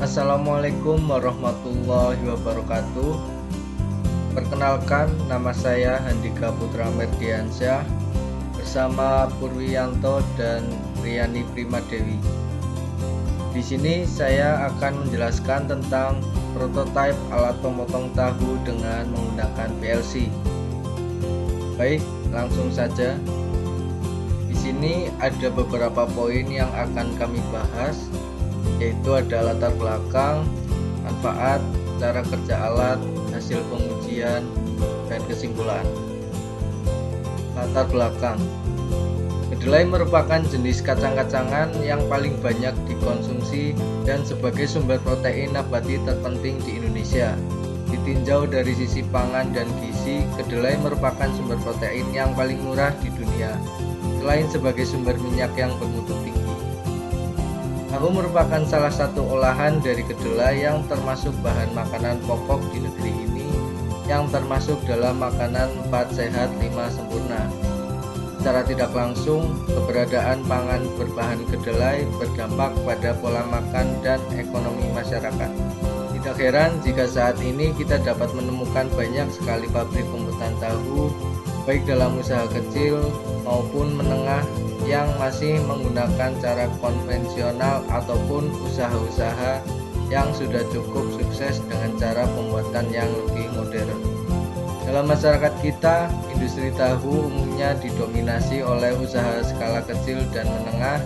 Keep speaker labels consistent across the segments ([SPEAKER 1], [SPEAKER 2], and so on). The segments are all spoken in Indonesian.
[SPEAKER 1] Assalamualaikum warahmatullahi wabarakatuh. Perkenalkan, nama saya Handika Putra Merdiansyah bersama Purwiyanto dan Riyani Primadewi. Di sini saya akan menjelaskan tentang prototipe alat pemotong tahu dengan menggunakan PLC. Baik, langsung saja. Di sini ada beberapa poin yang akan kami bahas, yaitu ada latar belakang, manfaat, cara kerja alat, hasil pengujian, dan kesimpulan. Latar belakang. Kedelai merupakan jenis kacang-kacangan yang paling banyak dikonsumsi dan sebagai sumber protein nabati terpenting di Indonesia. Ditinjau dari sisi pangan dan gizi, kedelai merupakan sumber protein yang paling murah di dunia, selain sebagai sumber minyak yang bermutu tinggi. Tahu merupakan salah satu olahan dari kedelai yang termasuk bahan makanan pokok di negeri ini, yang termasuk dalam makanan 4 sehat 5 sempurna. Secara tidak langsung, keberadaan pangan berbahan kedelai berdampak pada pola makan dan ekonomi masyarakat. Tidak heran jika saat ini kita dapat menemukan banyak sekali pabrik pembuatan tahu, baik dalam usaha kecil maupun menengah, yang masih menggunakan cara konvensional ataupun usaha-usaha yang sudah cukup sukses dengan cara pembuatan yang lebih modern. Dalam masyarakat kita, industri tahu umumnya didominasi oleh usaha skala kecil dan menengah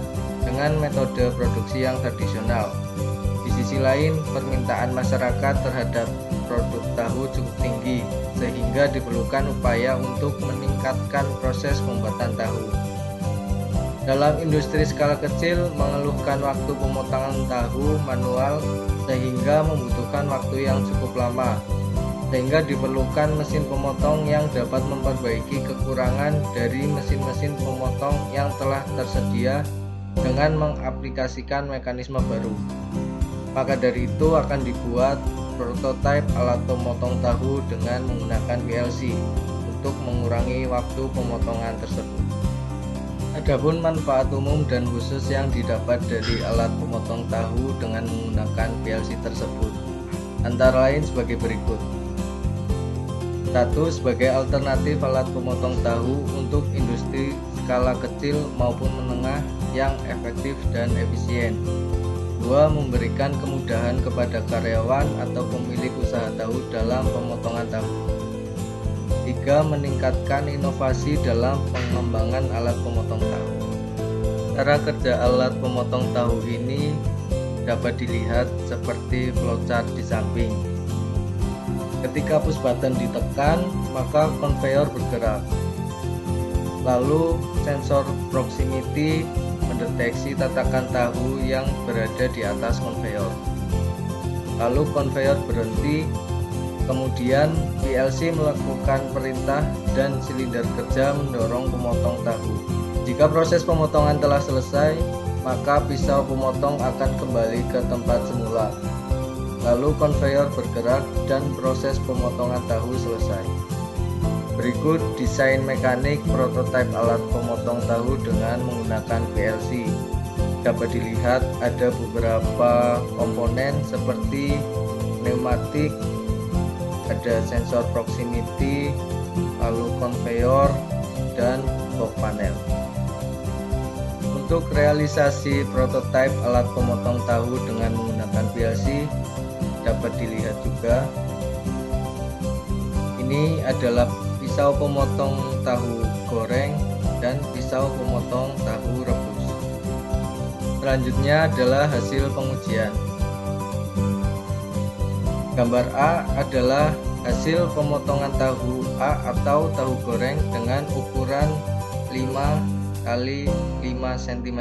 [SPEAKER 1] dengan metode produksi yang tradisional. Di sisi lain, permintaan masyarakat terhadap produk tahu cukup tinggi, sehingga diperlukan upaya untuk meningkatkan proses pembuatan tahu. Dalam industri skala kecil, mengeluhkan waktu pemotongan tahu manual sehingga membutuhkan waktu yang cukup lama, sehingga diperlukan mesin pemotong yang dapat memperbaiki kekurangan dari mesin-mesin pemotong yang telah tersedia dengan mengaplikasikan mekanisme baru. Maka dari itu akan dibuat prototipe alat pemotong tahu dengan menggunakan PLC untuk mengurangi waktu pemotongan tersebut. Adapun manfaat umum dan khusus yang didapat dari alat pemotong tahu dengan menggunakan PLC tersebut antara lain sebagai berikut. 1. Sebagai alternatif alat pemotong tahu untuk industri skala kecil maupun menengah yang efektif dan efisien. 2. Memberikan kemudahan kepada karyawan atau pemilik usaha tahu dalam pemotongan tahu. 3. Meningkatkan inovasi dalam pengembangan alat pemotong tahu. Cara kerja alat pemotong tahu ini dapat dilihat seperti flowchart di samping. Ketika push button ditekan, maka konveyor bergerak. Lalu sensor proximity mendeteksi tatakan tahu yang berada di atas konveyor. Lalu konveyor berhenti. Kemudian PLC melakukan perintah dan silinder kerja mendorong pemotong tahu. Jika proses pemotongan telah selesai, maka pisau pemotong akan kembali ke tempat semula. Lalu konveyor bergerak dan proses pemotongan tahu selesai. Berikut desain mekanik prototipe alat pemotong tahu dengan menggunakan PLC. Dapat dilihat ada beberapa komponen seperti pneumatik, ada sensor proximity, lalu konveyor, dan box panel. Untuk realisasi prototipe alat pemotong tahu dengan menggunakan PLC dapat dilihat juga. Ini adalah pisau pemotong tahu goreng dan pisau pemotong tahu rebus. Selanjutnya adalah hasil pengujian. Gambar A adalah hasil pemotongan tahu A atau tahu goreng dengan ukuran 5 x 5 cm.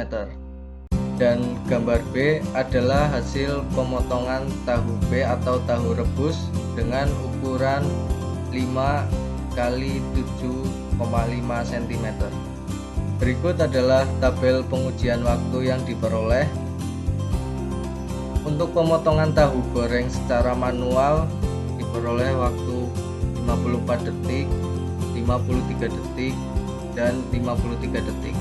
[SPEAKER 1] Dan gambar B adalah hasil pemotongan tahu B atau tahu rebus dengan ukuran 5 x 7,5 cm. Berikut adalah tabel pengujian waktu yang diperoleh. Untuk pemotongan tahu goreng secara manual diperoleh waktu 54 detik, 53 detik, dan 53 detik.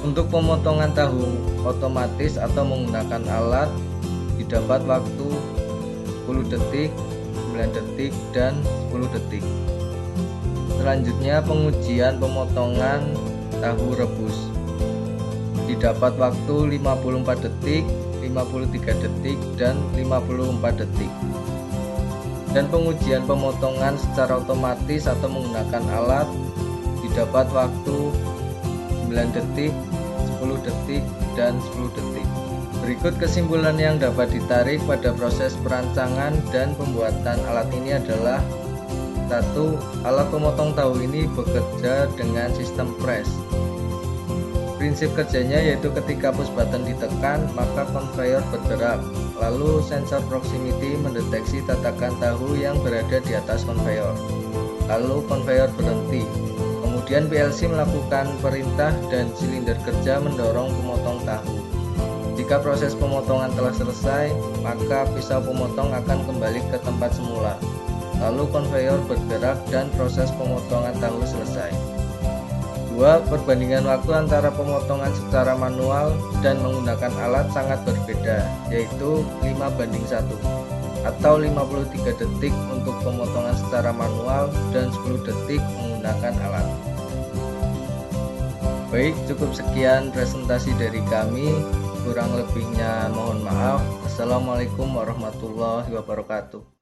[SPEAKER 1] Untuk pemotongan tahu otomatis atau menggunakan alat didapat waktu 10 detik, 9 detik, dan 10 detik. Selanjutnya pengujian pemotongan tahu rebus. Didapat waktu 54 detik, 53 detik, dan 54 detik. Dan pengujian pemotongan secara otomatis atau menggunakan alat didapat waktu 9 detik, 10 detik, dan 10 detik. Berikut kesimpulan yang dapat ditarik pada proses perancangan dan pembuatan alat ini adalah: 1. Alat pemotong tahu ini bekerja dengan sistem press. Prinsip kerjanya yaitu ketika push button ditekan, maka conveyor bergerak. Lalu sensor proximity mendeteksi tatakan tahu yang berada di atas conveyor. Lalu conveyor berhenti. Kemudian PLC melakukan perintah dan silinder kerja mendorong pemotong tahu. Jika proses pemotongan telah selesai, maka pisau pemotong akan kembali ke tempat semula. Lalu conveyor bergerak dan proses pemotongan tahu selesai. 2. Perbandingan waktu antara pemotongan secara manual dan menggunakan alat sangat berbeda, yaitu 5:1 atau 53 detik untuk pemotongan secara manual dan 10 detik menggunakan alat. Baik, cukup sekian presentasi dari kami. Kurang lebihnya mohon maaf. Assalamualaikum warahmatullahi wabarakatuh.